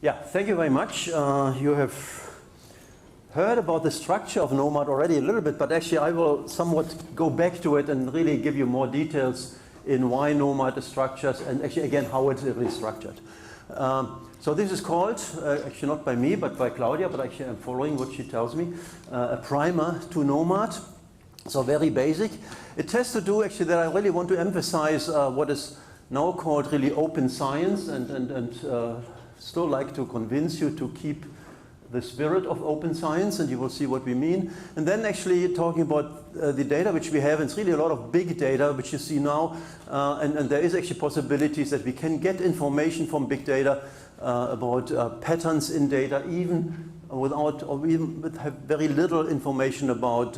Yeah, thank you very much. You have heard about the structure of NOMAD already a little bit, but actually I will somewhat go back to it and really give you more details in why NOMAD is structured and actually again how it's really structured. So this is called, actually not by me, but by Claudia, but actually I'm following what she tells me, a primer to NOMAD. So very basic. It has to do actually that I really want to emphasize what is now called really open science and still like to convince you to keep the spirit of open science, and you will see what we mean. And then actually talking about the data which we have, and it's really a lot of big data which you see now, and there is actually possibilities that we can get information from big data about patterns in data even without, or even with have very little information about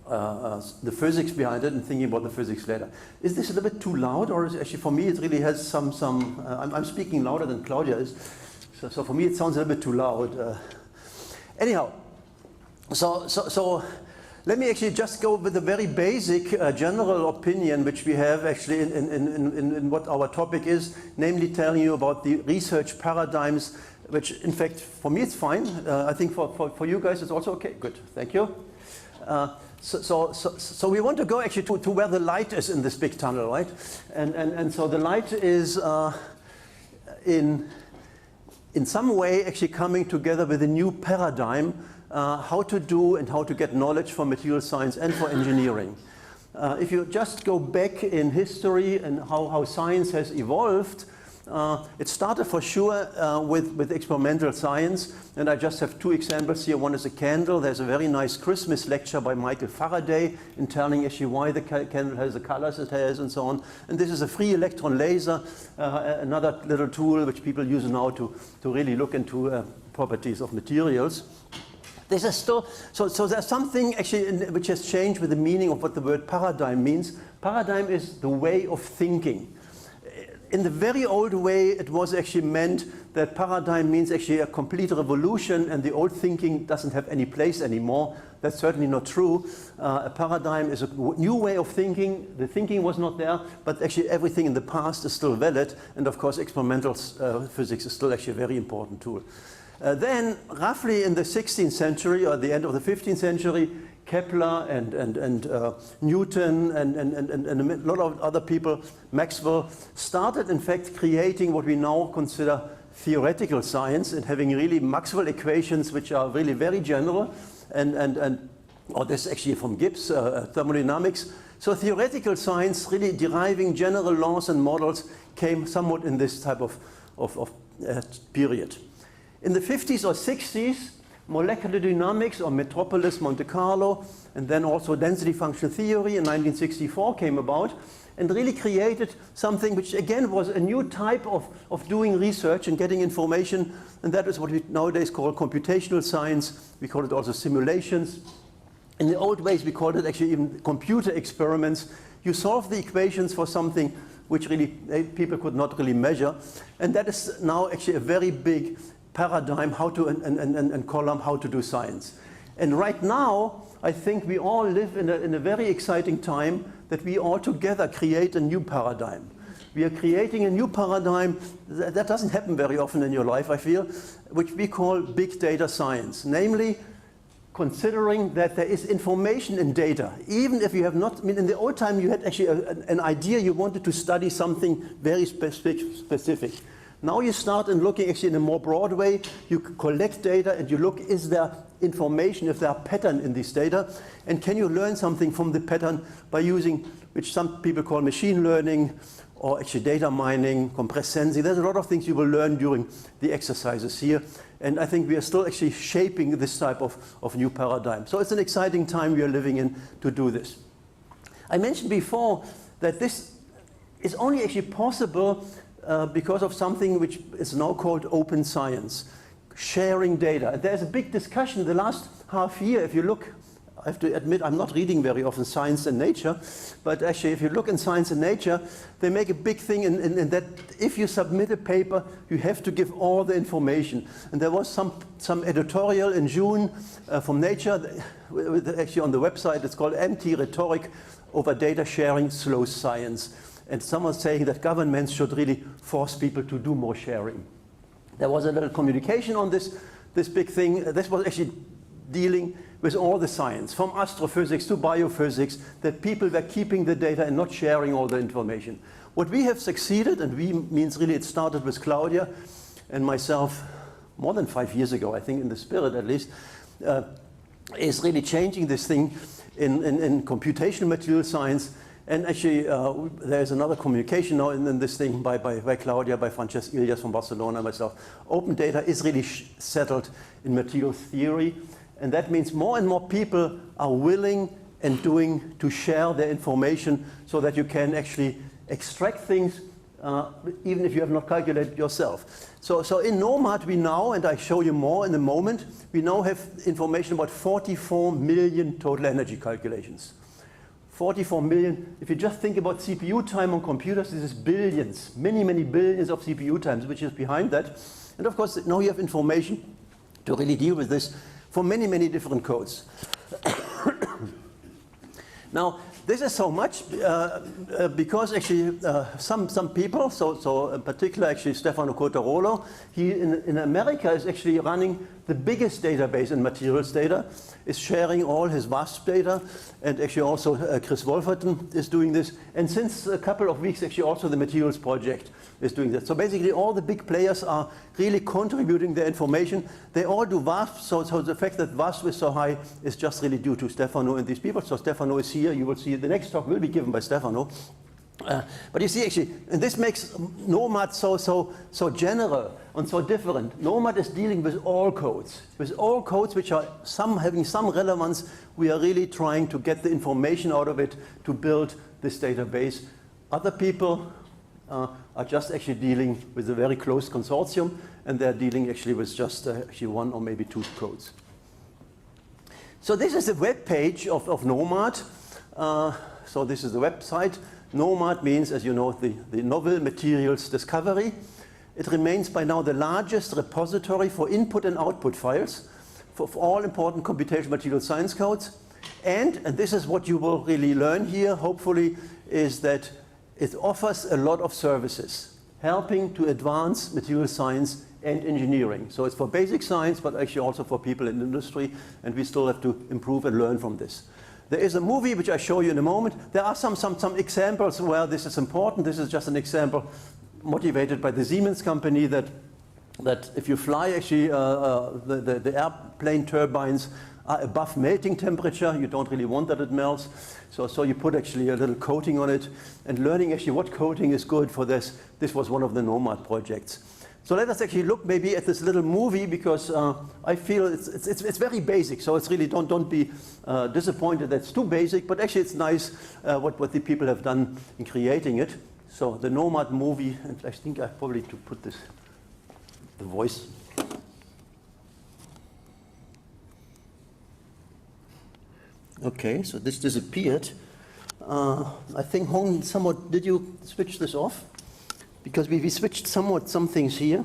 the physics behind it and thinking about the physics later. Is this a little bit too loud, or is it actually for me it really has I'm speaking louder than Claudia is, so for me it sounds a little bit too loud. Anyhow, so let me actually just go with a very basic general opinion which we have actually in what our topic is, namely telling you about the research paradigms, which in fact for me it's fine. I think for you guys it's also okay. Good, thank you. So we want to go actually to where the light is in this big tunnel, right? And so the light is in some way actually coming together with a new paradigm how to do and how to get knowledge for material science and for engineering. If you just go back in history and how science has evolved, it started for sure with experimental science, and I just have two examples here. One is a candle. There's a very nice Christmas lecture by Michael Faraday in telling actually why the candle has the colors it has and so on. And this is a free electron laser, another little tool which people use now to really look into properties of materials. This is still, so there's something actually which has changed with the meaning of what the word paradigm means. Paradigm is the way of thinking. In the very old way, it was actually meant that paradigm means actually a complete revolution and the old thinking doesn't have any place anymore. That's certainly not true. A paradigm is a new way of thinking. The thinking was not there, but actually everything in the past is still valid. And of course, experimental physics is still actually a very important tool. Then, roughly in the 16th century or the end of the 15th century, Kepler and Newton and a lot of other people, Maxwell, started in fact creating what we now consider theoretical science and having really Maxwell equations which are really very general or this is actually from Gibbs, thermodynamics. So theoretical science really deriving general laws and models came somewhat in this type of period. In the 50s or 60s, molecular dynamics or Metropolis, Monte Carlo, and then also density function theory in 1964 came about and really created something which again was a new type of doing research and getting information, and that is what we nowadays call computational science. We call it also simulations. In the old ways we called it actually even computer experiments. You solve the equations for something which really people could not really measure, and that is now actually a very big paradigm how to and column how to do science. And right now I think we all live in a very exciting time that we all together create a new paradigm. We are creating a new paradigm that doesn't happen very often in your life, I feel, which we call big data science, namely considering that there is information in data, even if you have not, I mean, in the old time you had actually an idea, you wanted to study something very specific. Now you start in looking actually in a more broad way. You collect data and you look, is there information, if there are patterns in this data, and can you learn something from the pattern by using, which some people call machine learning, or actually data mining, compressed sensing. There's a lot of things you will learn during the exercises here, and I think we are still actually shaping this type of new paradigm. So it's an exciting time we are living in to do this. I mentioned before that this is only actually possible because of something which is now called open science, sharing data. There's a big discussion the last half year. If you look, I have to admit I'm not reading very often Science and Nature, but actually if you look in Science and Nature, they make a big thing in that if you submit a paper, you have to give all the information. And there was some editorial in June from Nature, actually on the website, it's called Empty Rhetoric Over Data Sharing Slows Science. And someone's saying that governments should really force people to do more sharing. there was a little communication on this big thing. This was actually dealing with all the science, from astrophysics to biophysics, that people were keeping the data and not sharing all the information. What we have succeeded, and we means really it started with Claudia and myself more than 5 years ago, I think, in the spirit at least, is really changing this thing in computational material science. And actually, there's another communication now in this thing by Claudia, by Francesc Ilias from Barcelona, myself. Open data is really settled in materials theory. And that means more and more people are willing and doing to share their information so that you can actually extract things even if you have not calculated yourself. So in NOMAD we now, and I show you more in a moment, we now have information about 44 million total energy calculations. 44 million, if you just think about CPU time on computers, this is billions, many, many billions of CPU times, which is behind that. And of course, now you have information to really deal with this for many, many different codes. Now, this is so much because actually some people, so in particular actually Stefano Cotarolo, he in America is actually running the biggest database in materials data, is sharing all his VASP data, and actually also Chris Wolferton is doing this. And since a couple of weeks, actually also the materials project is doing that. So basically all the big players are really contributing their information. They all do VASP, so the fact that VASP is so high is just really due to Stefano and these people. So Stefano is here, you will see the next talk will be given by Stefano. But you see actually, and this makes NOMAD so general and so different. NOMAD is dealing with all codes which are having some relevance. We are really trying to get the information out of it to build this database. Other people are just actually dealing with a very close consortium, and they're dealing actually with just actually one or maybe two codes. So this is the web page of NOMAD. So this is the website. NOMAD means, as you know, the Novel Materials Discovery. It remains by now the largest repository for input and output files for all important computational material science codes. And this is what you will really learn here, hopefully, is that it offers a lot of services, helping to advance material science and engineering. So it's for basic science, but actually also for people in industry, and we still have to improve and learn from this. There is a movie which I show you in a moment. There are some examples where this is important. This is just an example motivated by the Siemens company that if you fly actually the airplane turbines are above melting temperature. You don't really want that it melts. So you put actually a little coating on it, and learning actually what coating is good for this. This was one of the NOMAD projects. So let us actually look maybe at this little movie, because I feel it's very basic. So it's really, don't be disappointed that it's too basic, but actually it's nice what the people have done in creating it. So the NOMAD movie, and I think I probably to put the voice. Okay, so this disappeared. I think Hong, somewhat, did you switch this off? Because we switched somewhat some things here.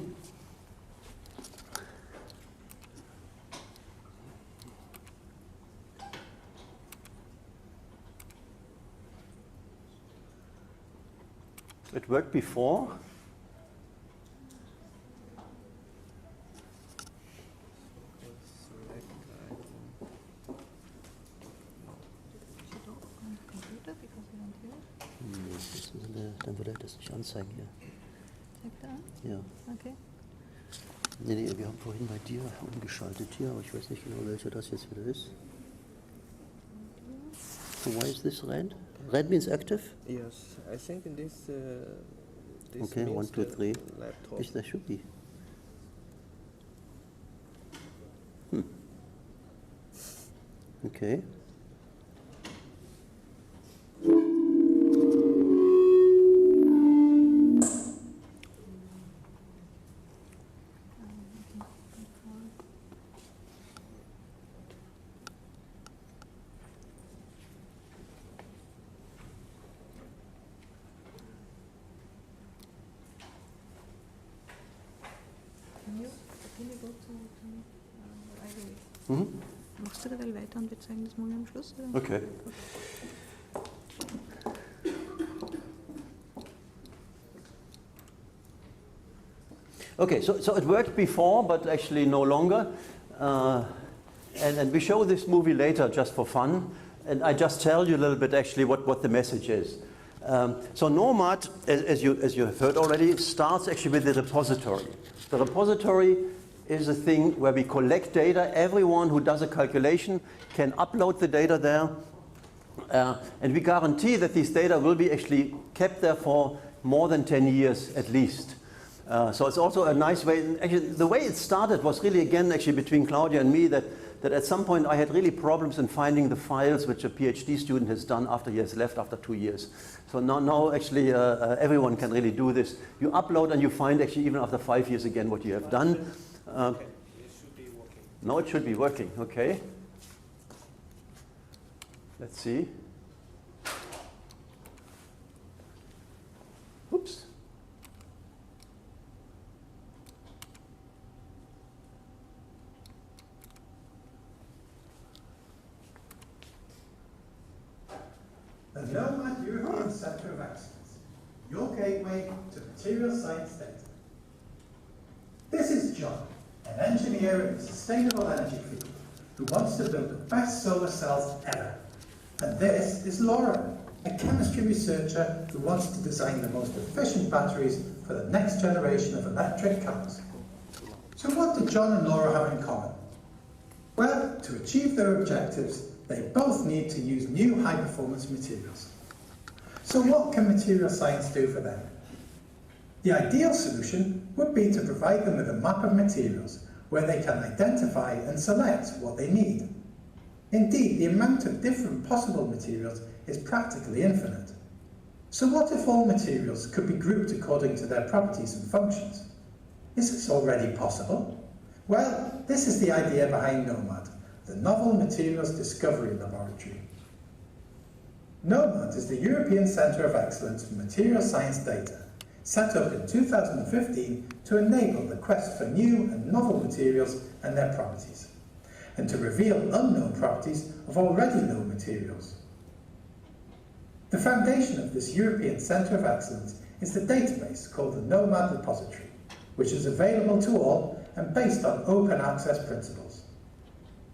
It worked before. Dann würde er das nicht anzeigen hier. Zeigt er an? Ja. Okay. Nee, wir haben vorhin bei dir umgeschaltet hier, aber ich weiß nicht genau, welcher das jetzt wieder ist. So why is this red? Red means active? Yes, I think in this Okay, means 1, 2, 3. laptop. Yes, that should be. Okay. Can you go to library? Mhm. Machst du dabei weiter und wir zeigen das morgen am Schluss? Oder? Okay. Okay, so it worked before, but actually no longer. And we show this movie later just for fun. And I just tell you a little bit actually what the message is. So NOMAD, as you have heard already, starts actually with the repository. The repository is a thing where we collect data. Everyone who does a calculation can upload the data there. And we guarantee that these data will be actually kept there for more than 10 years at least. So it's also a nice way. Actually, the way it started was really, again, actually between Claudia and me, that at some point I had really problems in finding the files which a PhD student has done after he has left after 2 years. So now actually everyone can really do this. You upload and you find actually even after 5 years again what you have done. Okay. It should be working. Now it should be working, okay. Let's see. Oops. The NOMAD European Centre of Excellence, your gateway to material science data. This is John, an engineer in the sustainable energy field who wants to build the best solar cells ever. And this is Laura, a chemistry researcher who wants to design the most efficient batteries for the next generation of electric cars. So what do John and Laura have in common? Well, to achieve their objectives, they both need to use new high-performance materials. So what can material science do for them? The ideal solution would be to provide them with a map of materials where they can identify and select what they need. Indeed, the amount of different possible materials is practically infinite. So what if all materials could be grouped according to their properties and functions? Is this already possible? Well, this is the idea behind NOMAD, the Novel Materials Discovery Laboratory. NOMAD is the European Centre of Excellence for Material Science Data, set up in 2015 to enable the quest for new and novel materials and their properties, and to reveal unknown properties of already known materials. The foundation of this European Centre of Excellence is the database called the NOMAD Repository, which is available to all and based on open access principles.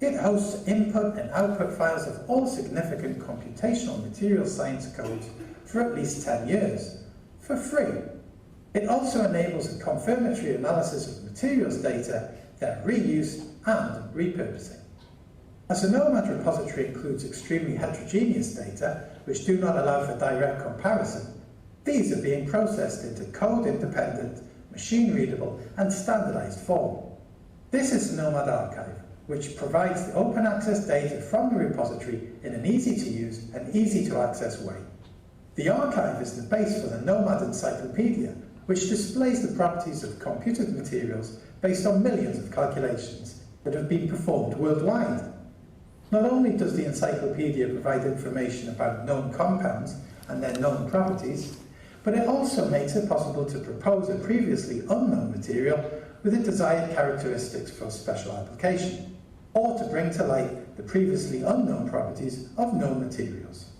It hosts input and output files of all significant computational material science codes for at least 10 years, for free. It also enables a confirmatory analysis of materials data, their reuse and repurposing. As the NOMAD repository includes extremely heterogeneous data, which do not allow for direct comparison, these are being processed into code-independent, machine-readable and standardized form. This is the NOMAD archive, which provides the open access data from the repository in an easy-to-use and easy-to-access way. The archive is the base for the NOMAD Encyclopedia, which displays the properties of computed materials based on millions of calculations that have been performed worldwide. Not only does the encyclopedia provide information about known compounds and their known properties, but it also makes it possible to propose a previously unknown material with the desired characteristics for special application, or to bring to light the previously unknown properties of known materials.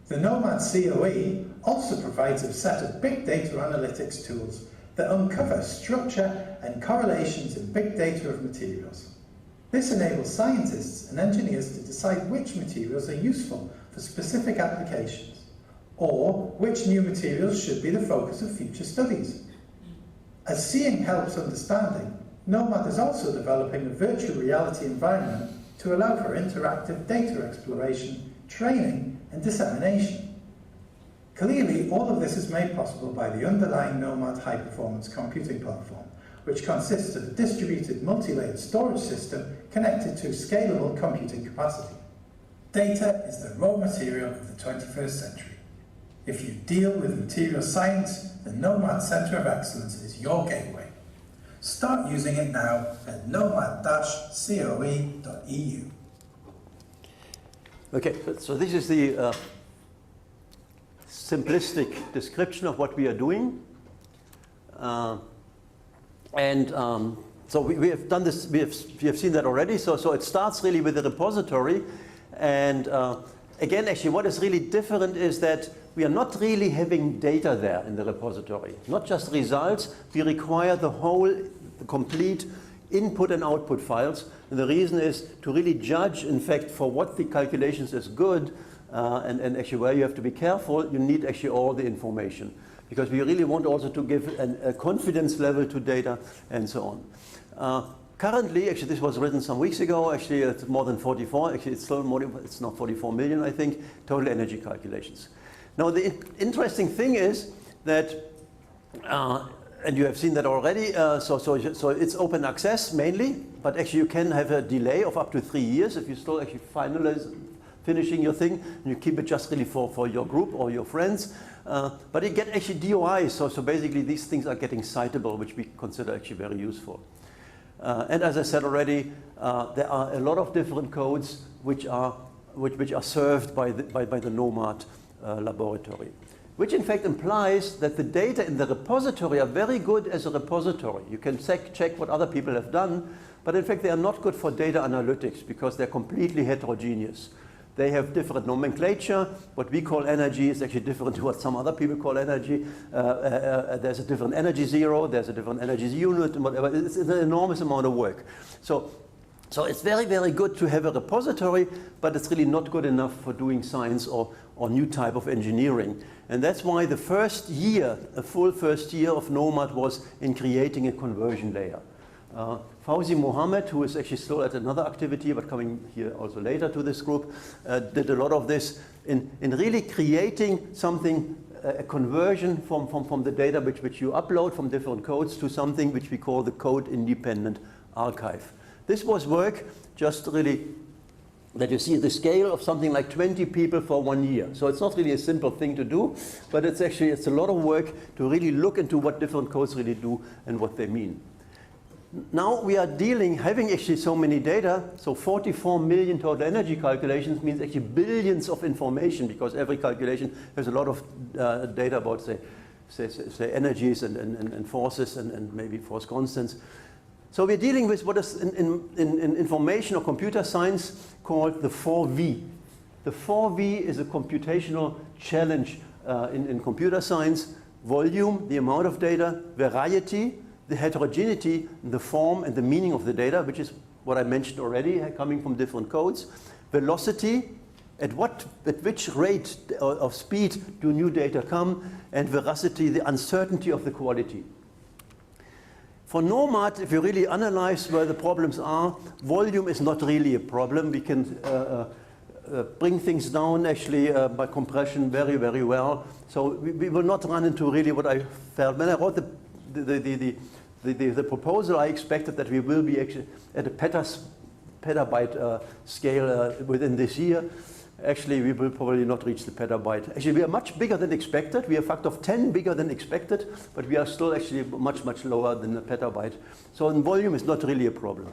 The NOMAD COE also provides a set of big data analytics tools that uncover structure and correlations in big data of materials. This enables scientists and engineers to decide which materials are useful for specific applications, or which new materials should be the focus of future studies. As seeing helps understanding, NOMAD is also developing a virtual reality environment to allow for interactive data exploration, training, and dissemination. Clearly, all of this is made possible by the underlying NOMAD high-performance computing platform, which consists of a distributed multi-layered storage system connected to scalable computing capacity. Data is the raw material of the 21st century. If you deal with material science, the NOMAD Centre of Excellence is your gateway. Start using it now at nomad-coe.eu. Okay, so this is the simplistic description of what we are doing. So we have done this, we have seen that already. So it starts really with the repository. And again, actually, what is really different is that we are not really having data there in the repository. Not just results, we require the complete input and output files. And the reason is to really judge, in fact, for what the calculations is good, and actually where you have to be careful, you need actually all the information. Because we really want also to give a confidence level to data and so on. Currently, actually this was written some weeks ago, actually it's more than 44, actually it's still more, it's not 44 million, I think, total energy calculations. Now the interesting thing is that, and you have seen that already, so it's open access mainly, but actually you can have a delay of up to 3 years if you still actually finishing your thing, and you keep it just really for your group or your friends. But you get actually DOIs, so basically these things are getting citable, which we consider actually very useful. And as I said already, there are a lot of different codes which are served by the NOMAD laboratory, which in fact implies that the data in the repository are very good as a repository. You can check what other people have done, but in fact they are not good for data analytics because they're completely heterogeneous. They have different nomenclature. What we call energy is actually different to what some other people call energy. There's a different energy zero, there's a different energy unit, and whatever. It's an enormous amount of work. So it's very, very good to have a repository, but it's really not good enough for doing science or new type of engineering. And that's why the first year, a full first year of NOMAD was in creating a conversion layer. Fauzi Mohammed, who is actually still at another activity, but coming here also later to this group, did a lot of this in really creating something, a conversion from the data which you upload from different codes to something which we call the code-independent archive. This was work just really that you see the scale of something like 20 people for 1 year. So it's not really a simple thing to do, but it's a lot of work to really look into what different codes really do and what they mean. Now we are having actually so many data, so 44 million total energy calculations means actually billions of information, because every calculation has a lot of data about, say energies and forces and maybe force constants. So we're dealing with what is in information or computer science called the 4V. The 4V is a computational challenge in computer science: volume, the amount of data; variety, the heterogeneity, the form and the meaning of the data, which is what I mentioned already, coming from different codes; velocity, at which rate of speed do new data come; and veracity, the uncertainty of the quality. For NOMAD, if you really analyze where the problems are, volume is not really a problem. We can bring things down actually by compression very, very well. So we will not run into really what I felt. When I wrote the proposal, I expected that we will be actually at a petabyte scale within this year. Actually, we will probably not reach the petabyte. Actually, we are much bigger than expected. We are a factor of 10 bigger than expected, but we are still actually much, much lower than the petabyte. So in volume is not really a problem.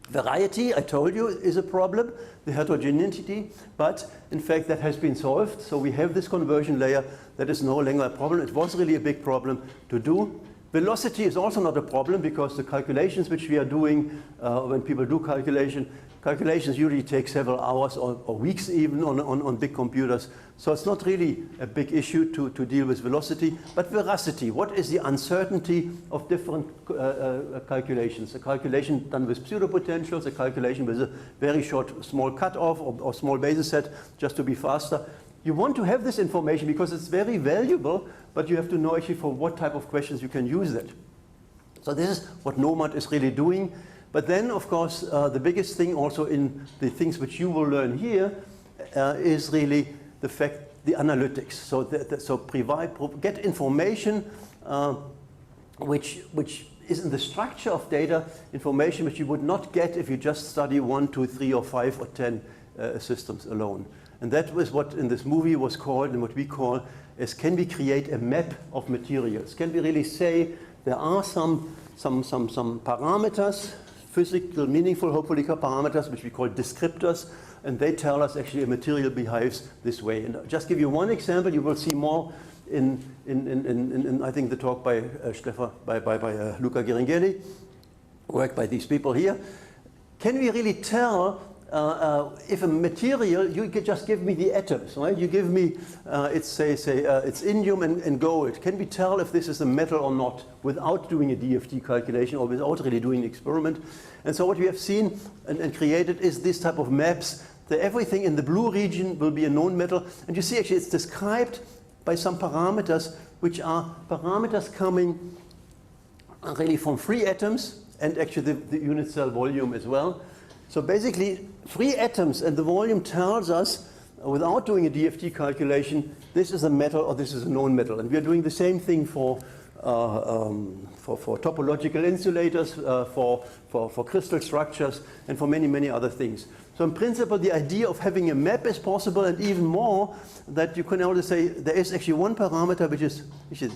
Variety, I told you, is a problem, the heterogeneity, but in fact that has been solved. So we have this conversion layer that is no longer a problem. It was really a big problem to do. Velocity is also not a problem, because the calculations which we are doing, when people do calculations usually take several hours or weeks even on big computers. So it's not really a big issue to deal with velocity. But veracity, what is the uncertainty of different calculations? A calculation done with pseudopotentials, a calculation with a very short small cutoff or small basis set just to be faster. You want to have this information because it's very valuable, but you have to know actually for what type of questions you can use it. So this is what NOMAD is really doing. But then, of course, the biggest thing also in the things which you will learn here is really the analytics. So get information which is in the structure of data, information which you would not get if you just study 1, 2, 3, or 5 or 10 systems alone. And that was what in this movie was called, and what we call is, can we create a map of materials? Can we really say there are some parameters, physical, meaningful, hopefully parameters, which we call descriptors, and they tell us actually a material behaves this way. And I'll just give you one example. You will see more in I think the talk by Luca Ghiringhelli, work by these people here. Can we really tell if a material, you could just give me the atoms, right? You give me, it's it's indium and gold. Can we tell if this is a metal or not without doing a DFT calculation or without really doing an experiment? And so what we have seen and created is this type of maps. That everything in the blue region will be a known metal. And you see actually it's described by some parameters, which are parameters coming really from free atoms and actually the unit cell volume as well. So basically, free atoms and the volume tells us, without doing a DFT calculation, this is a metal or this is a known metal. And we are doing the same thing for topological insulators, for crystal structures, and for many, many other things. So in principle, the idea of having a map is possible, and even more, that you can also say there is actually one parameter, which is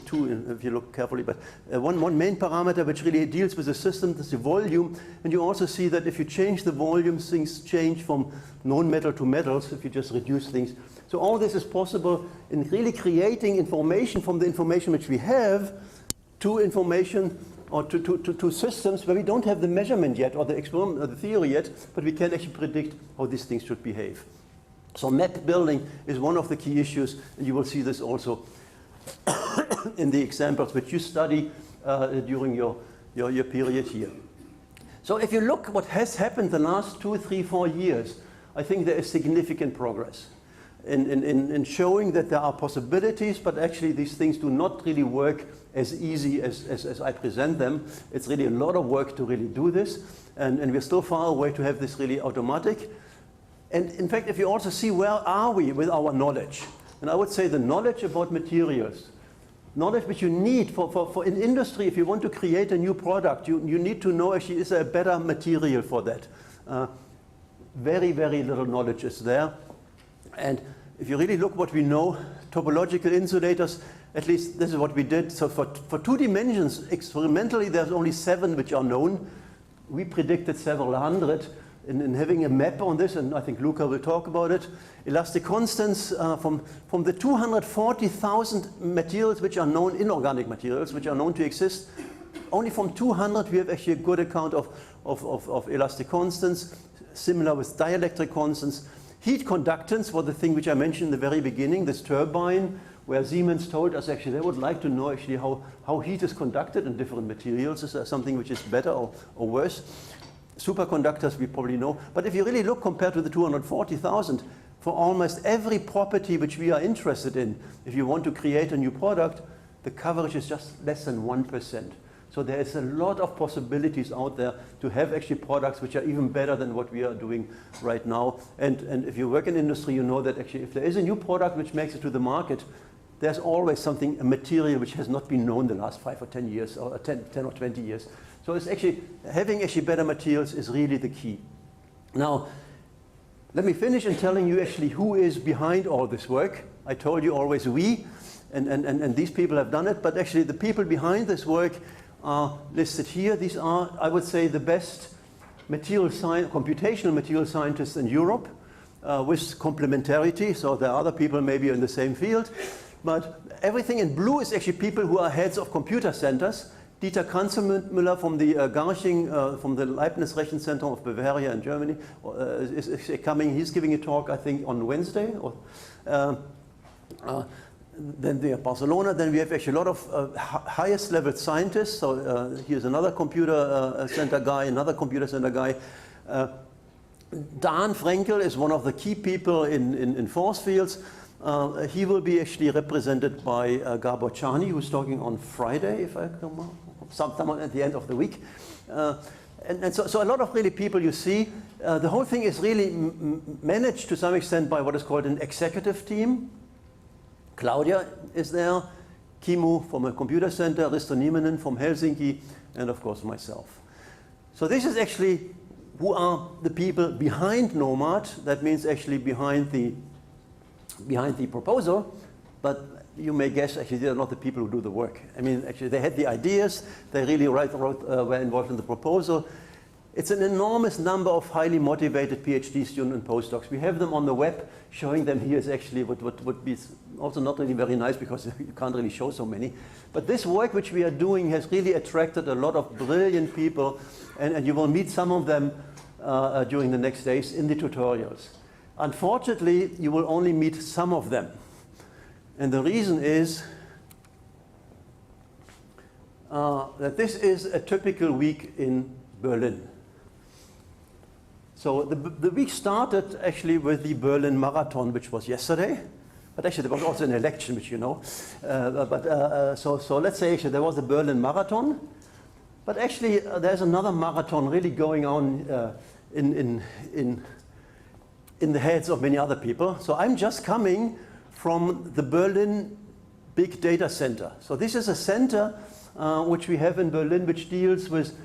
two if you look carefully, but one main parameter which really deals with the system, that's the volume. And you also see that if you change the volume, things change from known metal to metals, if you just reduce things. So all this is possible in really creating information from the information which we have to information or to systems where we don't have the measurement yet or the experiment or the theory yet, but we can actually predict how these things should behave. So map building is one of the key issues, and you will see this also in the examples which you study during your period here. So if you look what has happened the last 2, 3, 4 years, I think there is significant progress in showing that there are possibilities, but actually these things do not really work as easy as I present them. It's really a lot of work to really do this, and we're still far away to have this really automatic. And in fact, if you also see where are we with our knowledge, and I would say the knowledge about materials, knowledge which you need for in industry, if you want to create a new product, you need to know actually is there a better material for that. Very, very little knowledge is there. And if you really look what we know, topological insulators, at least this is what we did. So for 2 dimensions, experimentally, there's only 7 which are known. We predicted several hundred in having a map on this, and I think Luca will talk about it. Elastic constants from the 240,000 materials which are known, inorganic materials, which are known to exist, only from 200 we have actually a good account of elastic constants, similar with dielectric constants. Heat conductance was the thing which I mentioned in the very beginning, this turbine, where Siemens told us actually they would like to know actually how heat is conducted in different materials. Is there something which is better or worse? Superconductors we probably know. But if you really look compared to the 240,000, for almost every property which we are interested in, if you want to create a new product, the coverage is just less than 1%. So there is a lot of possibilities out there to have actually products which are even better than what we are doing right now. And if you work in industry, you know that actually if there is a new product which makes it to the market, there's always something, a material which has not been known the last 5 or 10 years, or 10 or 20 years. So it's actually, having actually better materials is really the key. Now, let me finish in telling you actually who is behind all this work. I told you always we, and these people have done it, but actually the people behind this work are listed here. These are, I would say, the best computational material scientists in Europe with complementarity. So there are other people maybe in the same field. But everything in blue is actually people who are heads of computer centers. Dieter Kanzelmüller from the Garching, from the Leibniz Rechenzentrum of Bavaria in Germany is coming. He's giving a talk, I think, on Wednesday. Then we have Barcelona. Then we have actually a lot of highest level scientists. So here's another computer center guy, another computer center guy. Dan Frenkel is one of the key people in force fields. He will be actually represented by Gabor Czarny, who's talking on Friday, if I come sometime at the end of the week. And so a lot of really people you see. The whole thing is really managed to some extent by what is called an executive team. Claudia is there, Kimu from a computer center, Risto Nieminen from Helsinki, and of course myself. So this is actually who are the people behind NOMAD. That means actually behind the proposal, but you may guess actually they are not the people who do the work. I mean, actually they had the ideas, they really were involved in the proposal. It's an enormous number of highly motivated PhD students and postdocs. We have them on the web. Showing them here is actually what would be also not really very nice because you can't really show so many. But this work which we are doing has really attracted a lot of brilliant people, and you will meet some of them during the next days in the tutorials. Unfortunately, you will only meet some of them. And the reason is that this is a typical week in Berlin. So the week started actually with the Berlin Marathon, which was yesterday. But actually there was also an election, which you know. So let's say actually there was the Berlin Marathon. But actually there's another marathon really going on in the heads of many other people. So I'm just coming from the Berlin Big Data Center. So this is a center which we have in Berlin, which deals with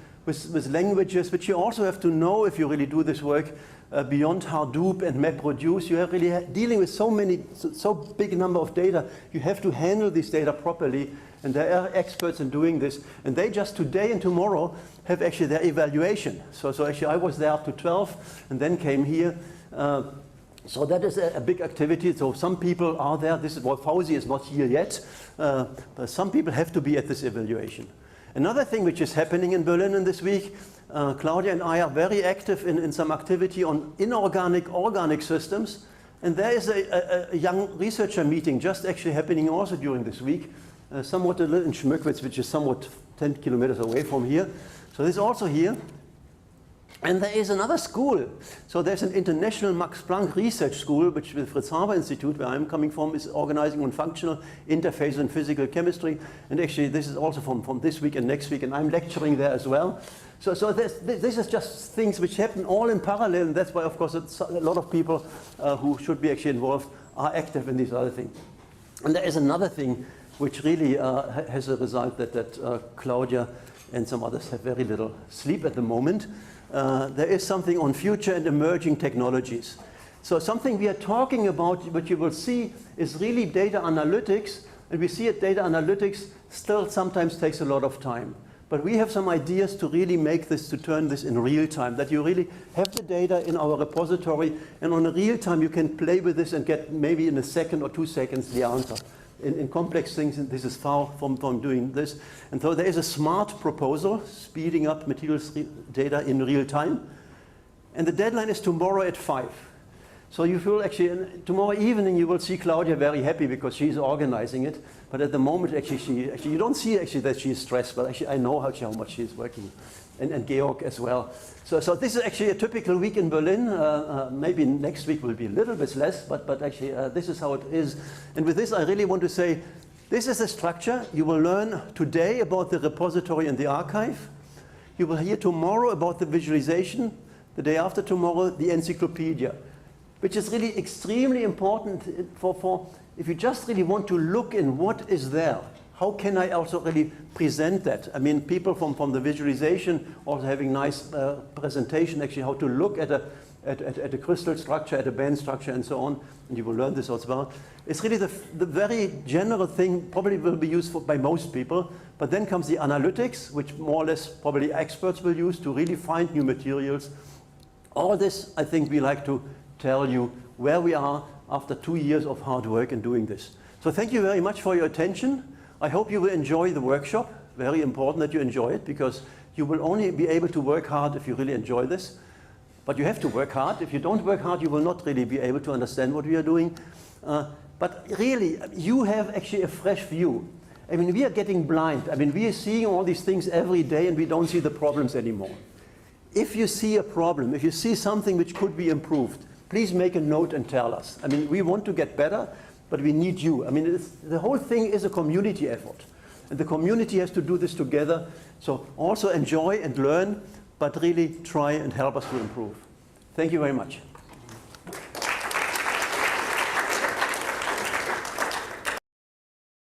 languages, which you also have to know if you really do this work beyond Hadoop and MapReduce. You are really dealing with so big number of data. You have to handle this data properly, and there are experts in doing this. And they just today and tomorrow have actually their evaluation. So actually I was there up to 12 and then came here. So that is a big activity. So some people are there. This is what Fauzi is not here yet, but some people have to be at this evaluation. Another thing which is happening in Berlin in this week, Claudia and I are very active in some activity on inorganic, organic systems. And there is a young researcher meeting just actually happening also during this week, somewhat a little in Schmöckwitz, which is somewhat 10 kilometers away from here. So this is also here. And there is another school. So there's an international Max Planck research school, which the Fritz Haber Institute, where I'm coming from, is organizing on functional interface and physical chemistry. And actually, this is also from this week and next week, and I'm lecturing there as well. So this is just things which happen all in parallel, and that's why, of course, a lot of people who should be actually involved are active in these other things. And there is another thing which really has a result that Claudia and some others have very little sleep at the moment. There is something on future and emerging technologies. So something we are talking about, what you will see, is really data analytics. And we see that data analytics still sometimes takes a lot of time. But we have some ideas to really make this, to turn this in real time, that you really have the data in our repository, and on a real time you can play with this and get maybe in a second or 2 seconds the answer. In complex things, this is far from doing this. And so there is a smart proposal, speeding up materials data in real time. And the deadline is tomorrow at 5. So you feel actually, tomorrow evening you will see Claudia very happy because she's organizing it. But at the moment, actually, you don't see actually that she's stressed, but actually I know how much she's working. And Georg as well. So this is actually a typical week in Berlin. Maybe next week will be a little bit less, but actually this is how it is. And with this, I really want to say, this is the structure. You will learn today about the repository and the archive. You will hear tomorrow about the visualization. The day after tomorrow, the encyclopedia, which is really extremely important for if you just really want to look in what is there. How can I also really present that? I mean, people from the visualization also having nice presentation, actually how to look at a crystal structure, at a band structure, and so on. And you will learn this as well. It's really the very general thing, probably will be used by most people. But then comes the analytics, which more or less probably experts will use to really find new materials. All this, I think we like to tell you where we are after 2 years of hard work in doing this. So thank you very much for your attention. I hope you will enjoy the workshop. Very important that you enjoy it, because you will only be able to work hard if you really enjoy this. But you have to work hard. If you don't work hard, you will not really be able to understand what we are doing. But really, you have actually a fresh view. I mean, we are getting blind. I mean, we are seeing all these things every day and we don't see the problems anymore. If you see a problem, if you see something which could be improved, please make a note and tell us. I mean, we want to get better, but we need you. I mean, the whole thing is a community effort. And the community has to do this together. So also enjoy and learn, but really try and help us to improve. Thank you very much.